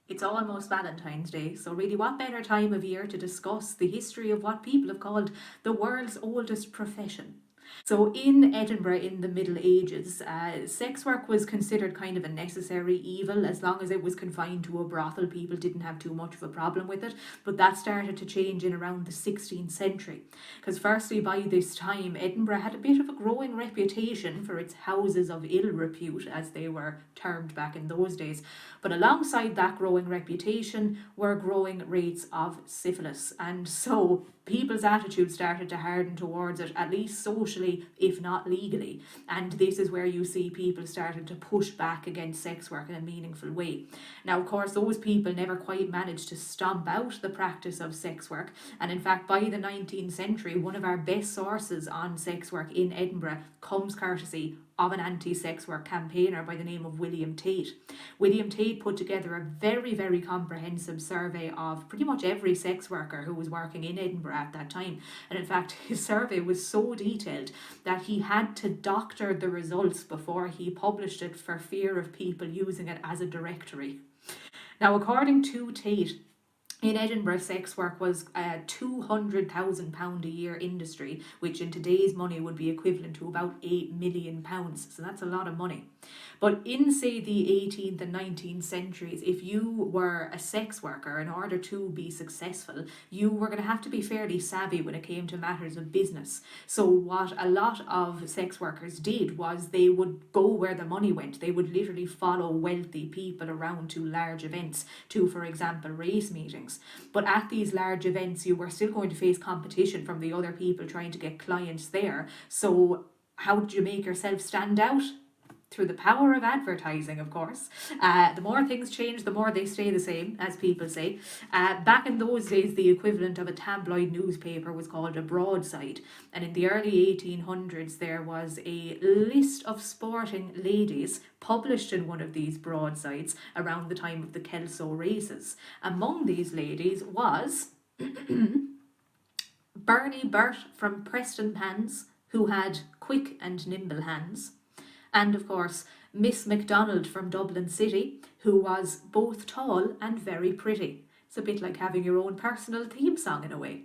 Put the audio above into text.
It's almost Valentine's Day, so really what better time of year to discuss the history of what people have called the world's oldest profession. So in Edinburgh in the Middle Ages, sex work was considered kind of a necessary evil as long as it was confined to a brothel. People didn't have too much of a problem with it, but that started to change in around the 16th century. Because firstly, by this time, Edinburgh had a bit of a growing reputation for its houses of ill repute, as they were termed back in those days. But alongside that growing reputation were growing rates of syphilis. And so people's attitudes started to harden towards it, at least socially, if not legally. And this is where you see people started to push back against sex work in a meaningful way. Now, of course, those people never quite managed to stomp out the practice of sex work. And in fact, by the 19th century, one of our best sources on sex work in Edinburgh comes courtesy of an anti-sex work campaigner by the name of William Tate. William Tate put together a very, very comprehensive survey of pretty much every sex worker who was working in Edinburgh at that time. And in fact, his survey was so detailed that he had to doctor the results before he published it for fear of people using it as a directory. Now, according to Tate, in Edinburgh, sex work was a £200,000 a year industry, which in today's money would be equivalent to about £8 million. So that's a lot of money. But in, say, the 18th and 19th centuries, if you were a sex worker, in order to be successful, you were going to have to be fairly savvy when it came to matters of business. So what a lot of sex workers did was they would go where the money went. They would literally follow wealthy people around to large events, to, for example, race meetings. But at these large events, you were still going to face competition from the other people trying to get clients there. So how did you make yourself stand out? Through the power of advertising, of course. The more things change, the more they stay the same, as people say. Back in those days, the equivalent of a tabloid newspaper was called a broadside. And in the early 1800s, there was a list of sporting ladies published in one of these broadsides around the time of the Kelso races. Among these ladies was Bernie Burt from Prestonpans, who had quick and nimble hands. And of course, Miss MacDonald from Dublin City, who was both tall and very pretty. It's a bit like having your own personal theme song in a way.